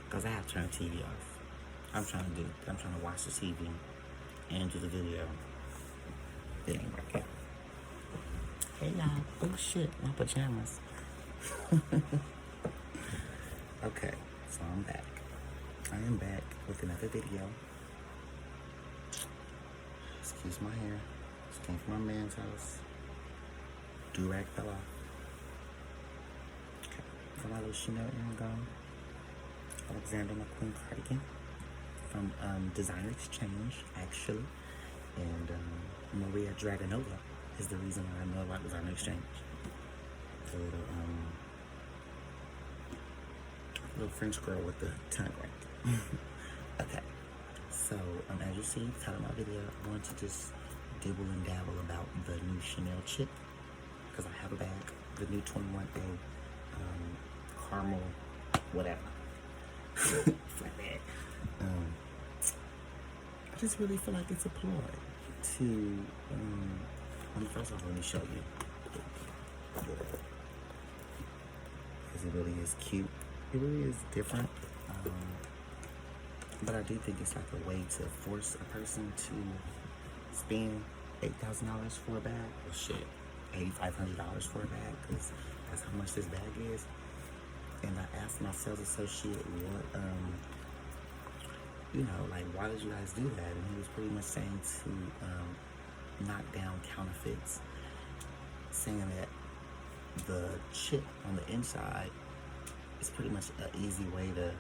Because I have to turn the TV off. I'm trying to watch the TV and do the video. It ain't working. Hey y'all. Oh shit, my pajamas. Okay, so I'm back. I am back with another video. Excuse my hair. This came from my man's house. Do-rag fell off. Okay, got my little Chanel earring, Alexander McQueen cardigan from Designer Exchange, actually. And Maria Dragonova is the reason why I know about Designer Exchange. The little French girl with the tongue ring. Okay, so as you see, title of my video, I want to just dibble and dabble about the new Chanel chip, because I have a bag, the new 21A caramel, whatever. Flat bag. I just really feel like it's a ploy to, first off, let me show you, because it really is cute. It really is different, but I do think it's like a way to force a person to spend $8,000 for a bag, or shit, $8,500 for a bag, because that's how much this bag is. And I asked my sales associate what, like, why did you guys do that? And he was pretty much saying to knock down counterfeits, saying that the chip on the inside is pretty much an easy way to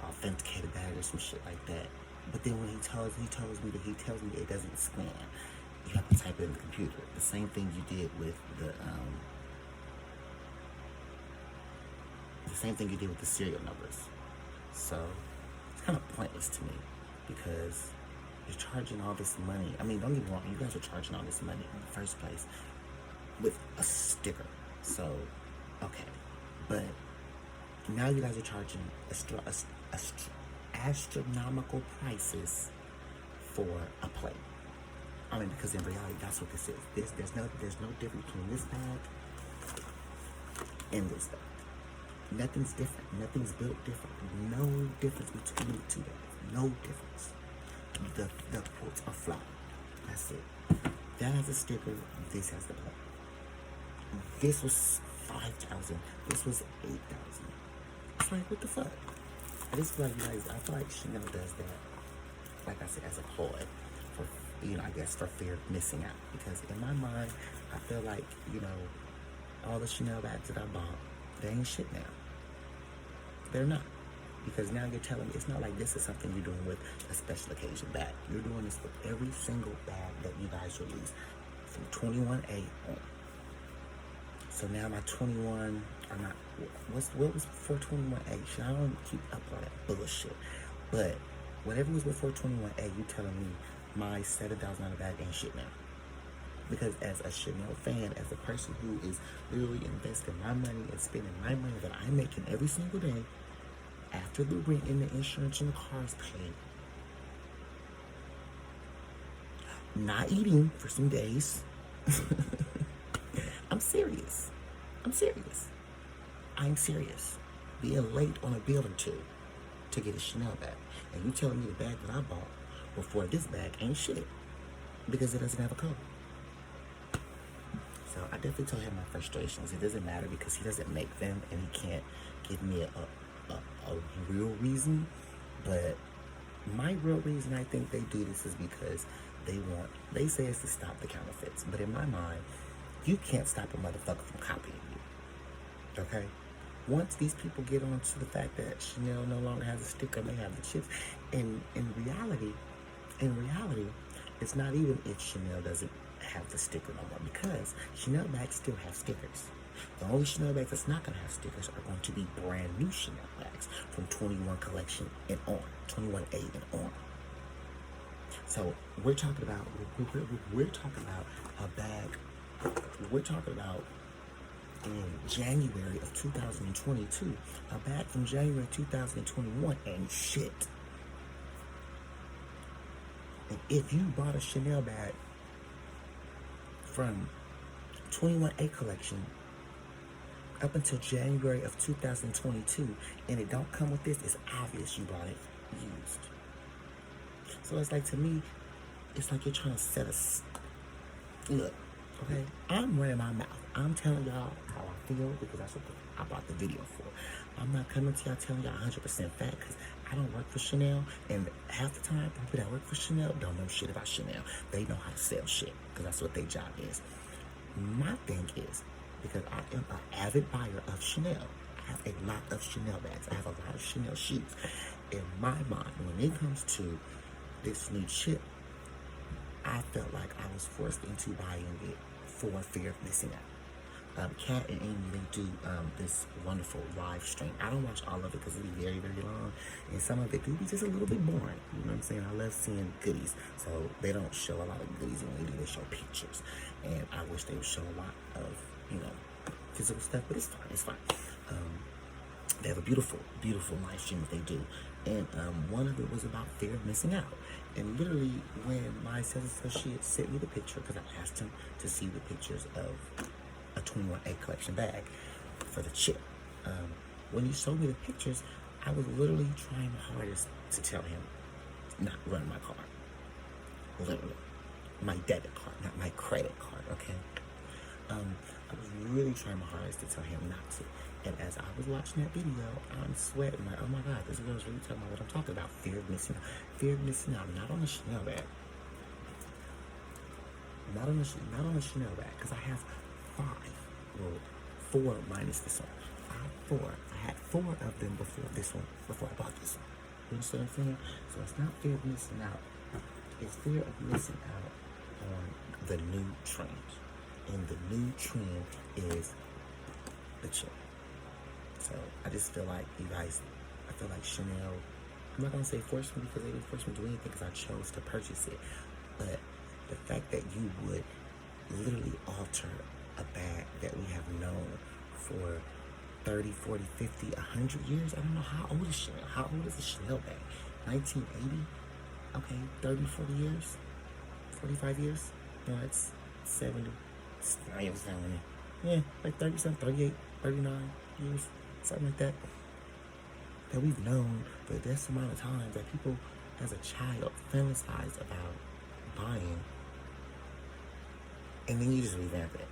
authenticate a bag or some shit like that. But then when he tells me it doesn't scan. You have to type it in the computer. The same thing you did with the serial numbers. So it's kind of pointless to me, because you're charging all this money. I mean, don't get me wrong, you guys are charging all this money in the first place with a sticker. So, okay. But now you guys are charging astronomical prices for a plate. I mean, because in reality, that's what this is. There's no difference between this bag and this bag. Nothing's different. Nothing's built different. No difference between the two bags. No difference. The quotes are flat. That's it. That has a sticker. This has the plate. This was $5,000. This was $8,000. It's like, what the fuck? I just feel like I feel like Chanel does that, like I said, as a ploy for, I guess for fear of missing out. Because in my mind, I feel like, all the Chanel bags that I bought, they ain't shit now. They're not. Because now you're telling me, it's not like this is something you're doing with a special occasion bag. You're doing this with every single bag that you guys release from 21A on. So now my 21, I'm not, what was before 21A? I don't keep up on that bullshit. But whatever was before 21A, you telling me my $7,000 bag ain't shit now. Because as a Chanel fan, as a person who is literally investing my money and spending my money that I'm making every single day, after the rent and the insurance and the cars paid, not eating for some days, I'm serious. I'm serious. Being late on a bill or two to get a Chanel bag. And you telling me the bag that I bought before this bag ain't shit because it doesn't have a code. So I definitely told him my frustrations. It doesn't matter because he doesn't make them and he can't give me a real reason. But my real reason I think they do this is because they say it's to stop the counterfeits. But in my mind, you can't stop a motherfucker from copying you. Okay? Once these people get on to the fact that Chanel no longer has a sticker and they have the chips, in reality, it's not even if Chanel doesn't have the sticker no more, because Chanel bags still have stickers. The only Chanel bags that's not going to have stickers are going to be brand new Chanel bags from 21 collection and on, 21A and on. So we're talking about a bag. We're talking about in January of 2022, a bag from January 2021 ain't shit. And if you bought a Chanel bag from 21A collection up until January of 2022, and it don't come with this, it's obvious you bought it used. So it's like, to me, it's like you're trying to set us. Look, okay, I'm running my mouth. I'm telling y'all how I feel because that's what I bought the video for. I'm not coming to y'all telling y'all 100% fact because I don't work for Chanel, and half the time people that work for Chanel don't know shit about Chanel. They know how to sell shit because that's what their job is. My thing is, because I am an avid buyer of Chanel, I have a lot of Chanel bags. I have a lot of Chanel shoes. In my mind, when it comes to this new chip, I felt like I was forced into buying it for fear of missing out. Kat and Amy, they do this wonderful live stream. I don't watch all of it because it'll be very, very long, and some of it do be just a little bit boring. You know what I'm saying? I love seeing goodies, so they don't show a lot of goodies when they do. They show pictures, and I wish they would show a lot of, you know, physical stuff. But it's fine. It's fine. They have a beautiful, beautiful live stream that they do, and one of it was about fear of missing out. And literally, when my sales associate sent me the picture, because I asked him to see the pictures of a 21A collection bag for the chip. When he showed me the pictures, I was literally trying my hardest to tell him not run my card. Literally. My debit card, not my credit card, okay? I was really trying my hardest to tell him not to. And as I was watching that video, I'm sweating like, oh my God, this girl's really talking about what I'm talking about. Fear of missing out. Fear of missing out, not on the Chanel bag. Not on the Chanel bag, because I have 5, well, 4 minus this one. I have 4. I had 4 of them before this one, before I bought this one. You understand what I'm saying? So it's not fear of missing out. It's fear of missing out on the new trend. And the new trend is the chip. So I just feel like you guys, I feel like Chanel, I'm not gonna say forced me because they didn't force me to do anything because I chose to purchase it. But the fact that you would literally alter a bag that we have known for 30, 40, 50, 100 years. I don't know how old is Chanel. How old is a Chanel bag? 1980? Okay, 30, 40 years? 45 years? No, it's 70. It's not even 70. Yeah, like 30 something, 38, 39 years, something like that. That we've known for this amount of time that people as a child fantasized about buying. And then you just revamp it.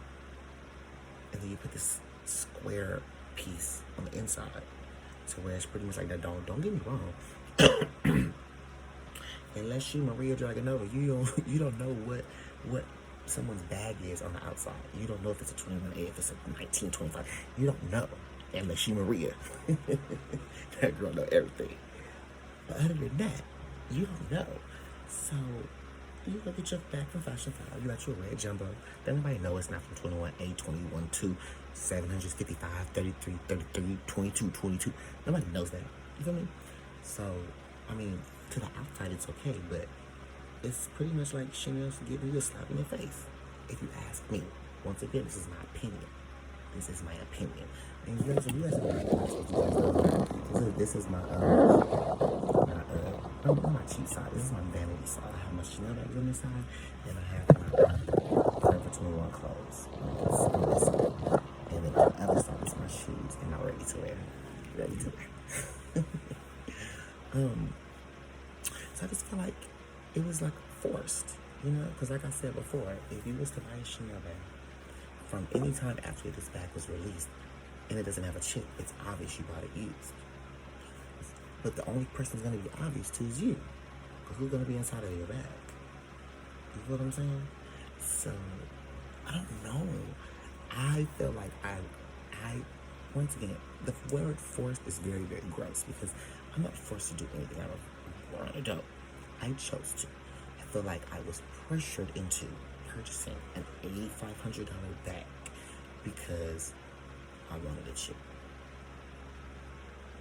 And then you put this square piece on the inside to where it's pretty much like that. Don't get me wrong. Unless you Maria Dragonova, you don't know what someone's bag is on the outside. You don't know if it's a 21A, if it's a 1925. You don't know. Unless you Maria. That girl know everything. But other than that, you don't know. So you go get your bag from Fashion File. You got your red jumbo. Then nobody know it's not from 21A, 21-2, 755, 33, 33, 22, 22. Nobody knows that. You feel me? So, I mean, to the outside it's okay, but it's pretty much like Chanel's giving you a slap in your face. If you ask me. Once again, this is my opinion. This is my opinion. And you guys this is my my cheap side. This is my vanity side. I have my Chanel bags on this side, and I have my Forever 21 clothes on this side. And then on the other side is my shoes and I'm ready to wear. Ready to wear. So I just feel like it was like forced, you know, because like I said before, if you was to buy a Chanel bag from any time after this bag was released and it doesn't have a chip, it's obvious you bought it used. But the only person who's going to be obvious to is you, because who's going to be inside of your bag? You know what I'm saying? So I don't know. I feel like I once again, the word forced is very, very gross because I'm not forced to do anything I want to do. I chose to. I feel like I was pressured into purchasing an $8,500 bag because I wanted a chip.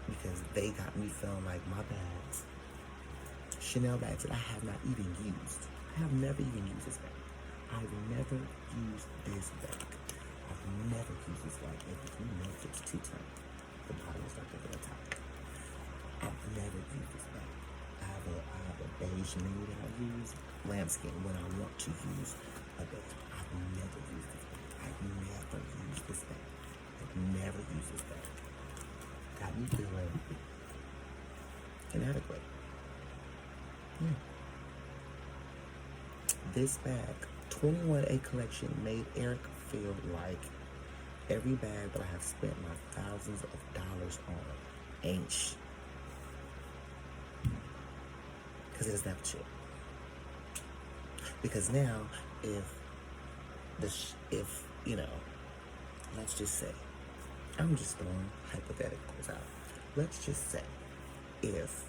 Because they got me feeling like my bags, Chanel bags that I have not even used. I have never even used this bag. I've never used this bag. I've never used this bag. If you know it's 2 times, the bottom is like over the top. I've never used this bag. I have a beige navy that I use, lambskin, when I want to use a bag. I've never used this bag. I've never used this bag. I've never never use this bag. Got me feeling inadequate. Yeah. This bag, 21A collection, made Eric feel like every bag that I have spent my thousands of dollars on ain't shit. Because it doesn't have a chip. Because now, if you know, let's just say, I'm just throwing hypotheticals out. Let's just say, if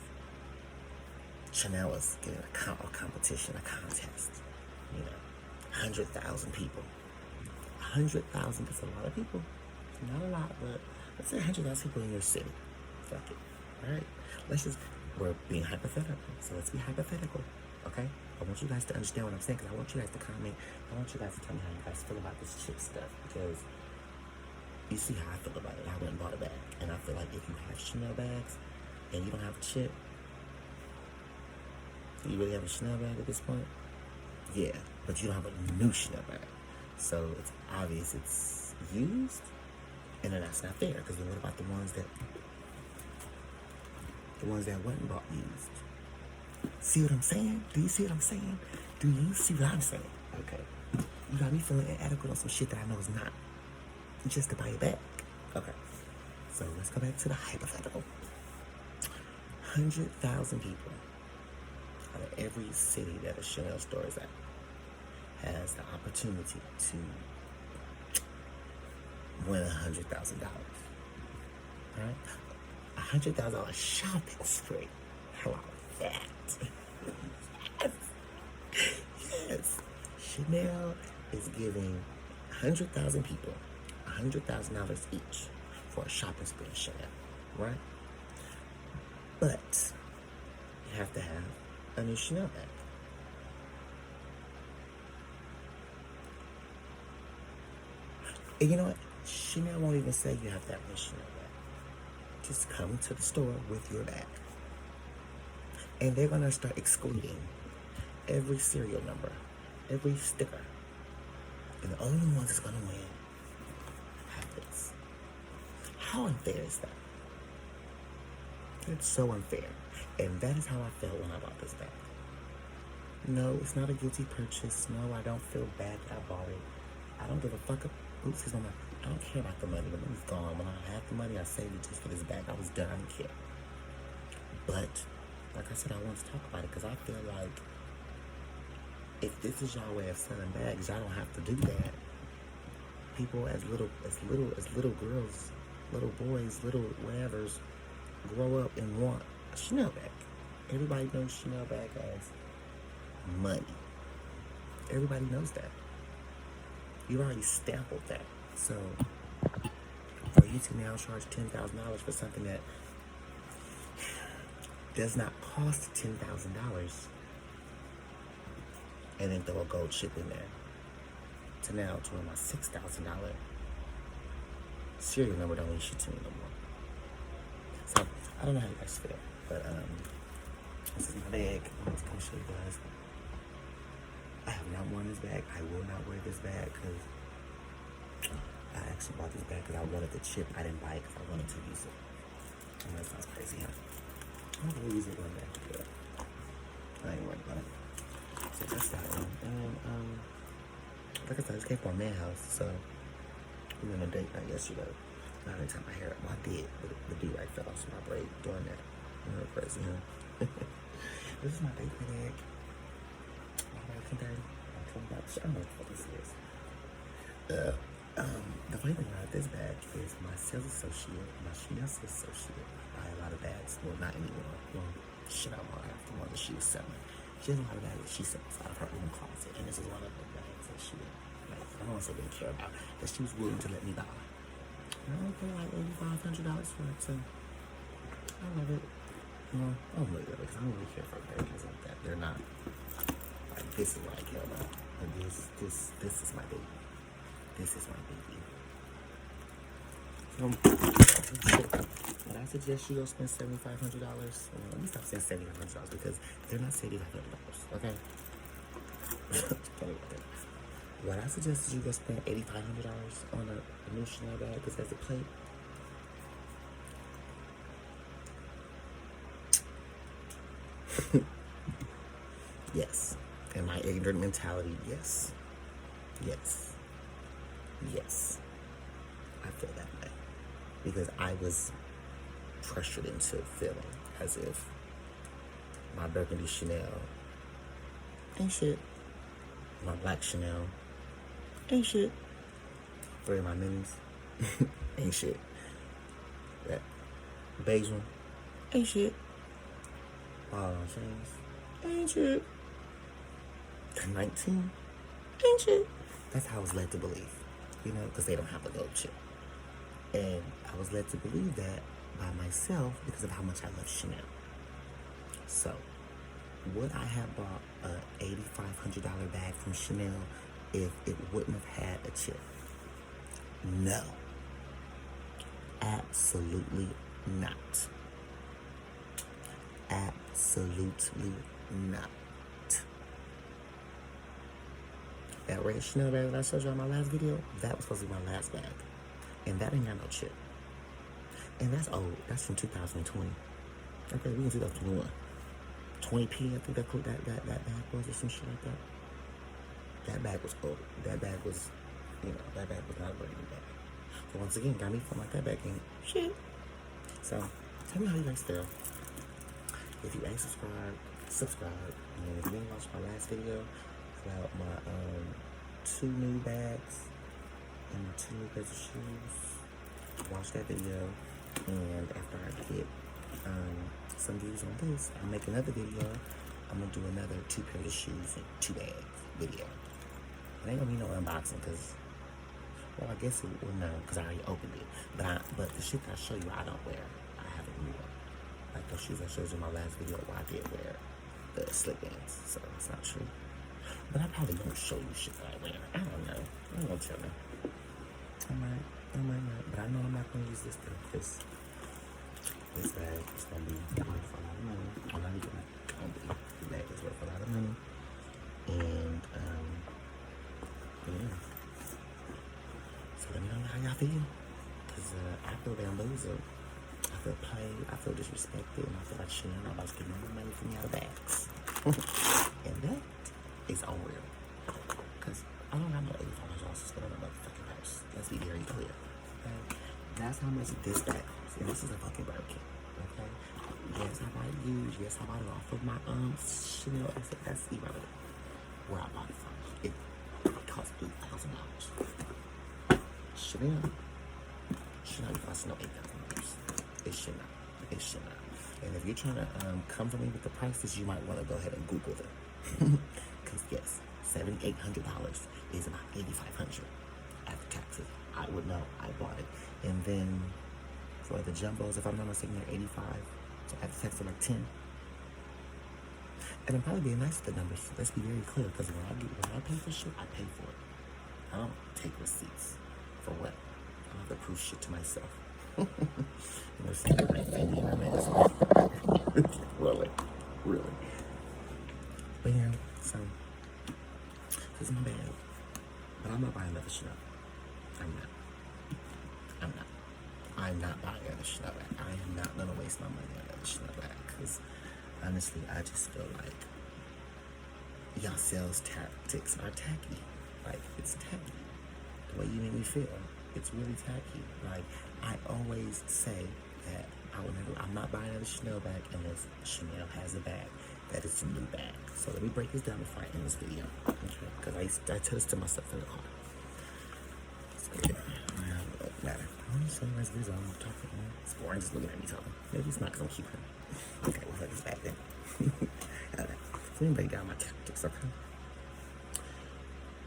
Chanel was getting a competition, a contest, 100,000 people. 100,000 is a lot of people. Not a lot, but let's say 100,000 people in your city. Fuck it. Alright? We're being hypothetical. So let's be hypothetical. Okay? I want you guys to understand what I'm saying, because I want you guys to comment. I want you guys to tell me how you guys feel about this chip stuff, because you see how I feel about it. I went and bought a bag. And I feel like if you have Chanel bags and you don't have a chip, you really have a Chanel bag at this point? Yeah, but you don't have a new Chanel bag. So it's obvious it's used, and then that's not fair, because then what about the ones that wasn't bought used? See what I'm saying? Do you see what I'm saying? Do you see what I'm saying? Okay. You got me feeling inadequate on some shit that I know is not just to buy a bag. Okay. So let's go back to the hypothetical. 100,000 people out of every city that a Chanel store is at has the opportunity to win $100,000. Alright? $100,000 shopping spree. How about that? Yes. Chanel is giving 100,000 people $100,000 each for a shopping spree in Chanel. Right? But you have to have a new Chanel bag. And you know what? Chanel won't even say you have to have a Chanel bag. Just come to the store with your bag. And they're going to start excluding every serial number, every sticker. And the only ones that's going to win have this. How unfair is that? It's so unfair. And that is how I felt when I bought this bag. No, it's not a guilty purchase. No, I don't feel bad that I bought it. I don't give a fuck. Oops, I don't care about the money. The money's gone. When I had the money, I saved it just for this bag. I was done. I didn't care. But, like I said, I want to talk about it because I feel like if this is y'all way of selling bags, y'all don't have to do that. People as little girls, little boys, little whatevers, grow up and want a Chanel bag. Everybody knows Chanel bag as money. Everybody knows that. You already sampled that. So, for you to now charge $10,000 for something that does not cost $10,000, and then throw a gold chip in there, to now to my $6,000 serial number don't mean shit to me no more. So, I don't know how you guys feel, but this is my bag. I'm just gonna show you guys. I have not worn this bag. I will not wear this bag because I actually bought this bag because I wanted the chip. I didn't buy it because I wanted to use it. I know that sounds crazy, huh? I'm not gonna use it one day, but I ain't worried about it. So that's that one. And like I said, I just came from my man house, so we went on a date night yesterday. Not any time my hair up, I did, but the do-rag fell off my braid doing that. You know, crazy, huh? This is my date bag. I don't know what the fuck this is. The funny thing about this bag is my sales associate, my Chanel sales associate, buy a lot of bags. Well, not anymore. Well, shit, I bought after one that she was selling. She has a lot of bags that she sells out of her own closet, and this is one of the bags that she, like, I don't want to say didn't care about, that she was willing to let me buy. And I only paid like $8,500 for it, so I love it. No, I don't really love it because I don't really care for bags like that. They're not. Like, this is what I care about. And this is my baby. This is my baby. So, would I suggest you go spend $7,500? Let me stop saying $7,500 because they're not $7,500, okay? Would I suggest you go spend $8,500 on a new Chanel bag because there's a plate? Yes. And my ignorant mentality, yes. Yes. Yes. I feel that way. Because I was pressured into feeling as if my burgundy Chanel ain't shit. My black Chanel ain't shit. 3 of my minis ain't shit. That beige one ain't shit. All on chains ain't shit. The 19 ain't shit. That's how I was led to believe, you know, because they don't have a gold chip. And I was led to believe that by myself because of how much I love Chanel. So, would I have bought a $8,500 bag from Chanel if it wouldn't have had a chip? No. Absolutely not. Absolutely not. That red Chanel bag that I showed you on my last video, that was supposed to be my last bag. And that ain't got no chip. And that's old. That's from 2020. Okay, we in 2021. 20p, I think that bag was, or some shit like that. That bag was old. That bag was, that bag was not a brand new bag. So once again, got me feeling like that bag ain't shit. So, tell me how you guys feel. If you ain't subscribe. And if you didn't watch my last video about my 2 new bags and my 2 new pairs of shoes, watch that video. And after I get some views on this, I'll make another video. I'm gonna do another 2 pairs of shoes and 2 bags video. It ain't gonna be no unboxing because, well, I guess it will no, because I already opened it. But the shit that I show you, I don't wear. I haven't worn. Like those shoes I showed you in my last video, well, I did wear the slip ins, so it's not true. But I probably won't show you shit that I wear. I don't know. I ain't gonna tell you. I might not. But I know I'm not gonna use this thing because this bag is gonna be worth a lot of money. I'm not even gonna be. The bag is worth a lot of money. And yeah. So let me know how y'all feel. Cause I feel bamboozled. I feel played. I feel disrespected. And I feel like Chanel about to get more money from me out of bags. And that is unreal. Cause I don't have no $8,500 to spend on a motherfucking purse. Let's be very clear. Okay? That's how much this bag costs. And this is a fucking Birkin. Okay? Yes, I bought it used. Yes, I bought it off of my Chanel. That's irrelevant. Where I bought it from. It cost $8,000. Chanel costs no $8,000. It should not. It should not. And if you're trying to come for me with the prices, you might want to go ahead and Google them. Because yes, $700-800 is about $8,500 after taxes. I would know. I bought it. And then for the jumbos, if I'm not mistaken, they're $85. So after taxes are like $10. And I'm probably being nice with the numbers. Let's be very clear, because when I pay for shit, I pay for it. I don't take receipts for what? I don't have to prove shit to myself. You know, see, my Fendi and my mask. Really. But yeah, so this is my bag. But I'm not buying another Chanel. I'm not buying another Chanel bag. I am not gonna waste my money on another Chanel bag because honestly, I just feel like y'all sales tactics are tacky. Like, it's tacky. The way you make me feel, it's really tacky. Like, I always say that I'm not buying another Chanel bag unless Chanel has a bag that is a new bag. So let me break this down before I end this video. Okay? Because I tell this to myself in the car. So yeah, it doesn't matter. I'm just saying, this video, I'm talking. It's boring just looking at me talking. Maybe it's not because I'm keeping it. Okay, we'll let this back then. Alright, so let me break down my tactics, okay?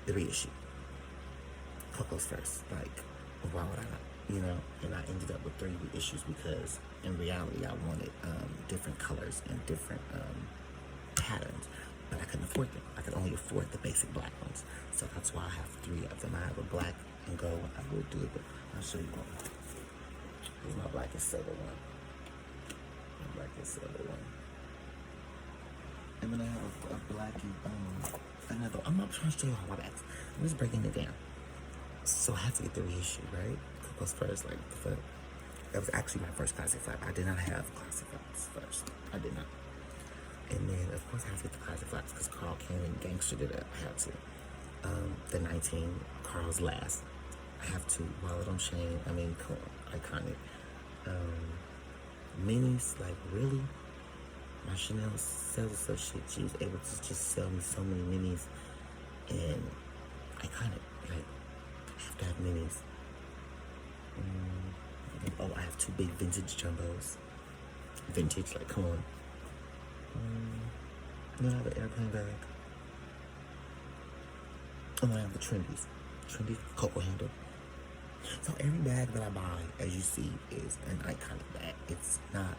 The reissue. Coco's first. Like, why would I not? You know, and I ended up with 3 reissues because in reality I wanted different colors and different patterns, but I couldn't afford them. I could only afford the basic black ones. So that's why I have 3 of them. I have a black and gold. I would do it, but I'll show you one. Here's my black and silver one. My black and silver one. And then I have a black and another. I'm not trying to show you all my bags. I'm just breaking it down. So I had to get the reissue, right? Coco's first, like the foot. That was actually my first classic flap. I did not have classic flaps first. I did not. And then, of course, I have to get the classic flats because Carl came and gangstered it up. I have to. The 19, Carl's last. I have to. Wallet on chain. I mean, cool, iconic. Minis, like, really? My Chanel sales associate, she was able to just sell me so many minis. And iconic, like, I have to have minis. Oh, I have 2 big vintage jumbos. Vintage, like, come on. Then I have an airplane bag. And then I have the trendies. Trendy cocoa handle. So every bag that I buy, as you see, is an iconic bag. It's not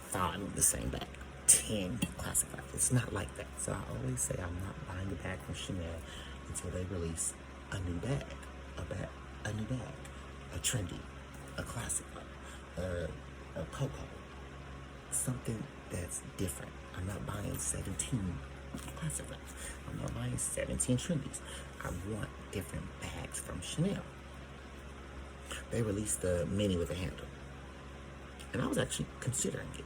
5 the same bag, 10 classic bags. It's not like that. So I always say I'm not buying a bag from Chanel until they release a new bag, a new bag, a trendy, a classic, a cocoa, something that's different. I'm not buying 17 classic bags. I'm not buying 17 trendies. I want different bags from Chanel. They released the mini with a handle. And I was actually considering it.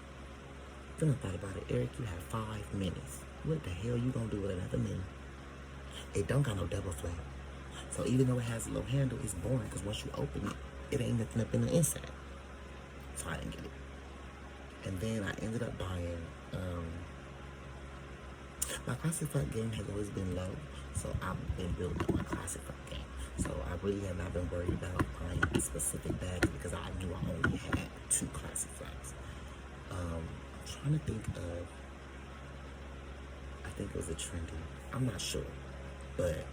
Then I thought about it. Eric, you have 5 minis. What the hell you gonna do with another mini? It don't got no double flap. So even though it has a little handle, it's boring because once you open it, it ain't nothing up in the inside. So I didn't get it. And then I ended up buying, my classic flat game has always been low. So I've been building up my classic flat game. So I really have not been worried about buying specific bags because I knew I only had 2 classic flats. I'm trying to think of, I think it was a trendy. I'm not sure, but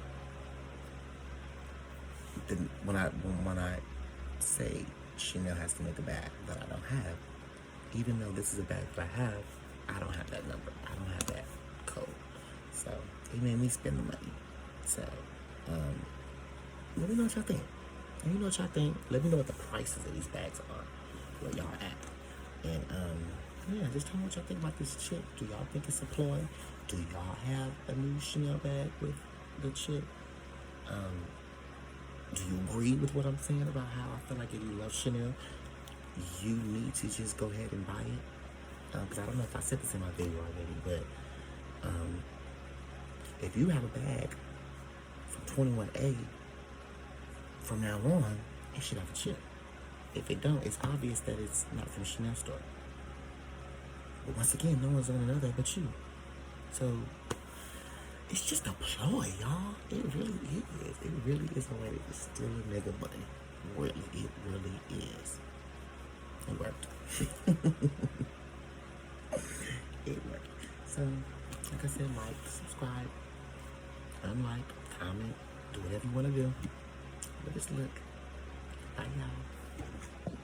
when I say Chanel has to make a bag that I don't have, even though this is a bag that I don't have that number. I don't have that code. So it made me spend the money. So let me know what y'all think. Let me know what y'all think. Let me know what the prices of these bags are, where y'all at. And yeah, just tell me what y'all think about this chip. Do y'all think it's a ploy? Do y'all have a new Chanel bag with the chip? Do you agree with what I'm saying about how I feel like if you love Chanel, you need to just go ahead and buy it? Because I don't know if I said this in my video already, but if you have a bag from 21A, from now on, it should have a chip. If it don't, it's obvious that it's not from Chanel store. But once again, no one's gonna know that but you. So it's just a ploy, y'all. It really is. It really is a way to steal a nigga money. Really, it really is. It worked. It worked. So, like I said, like, subscribe, unlike, comment, do whatever you want to do. But just look. Bye, y'all.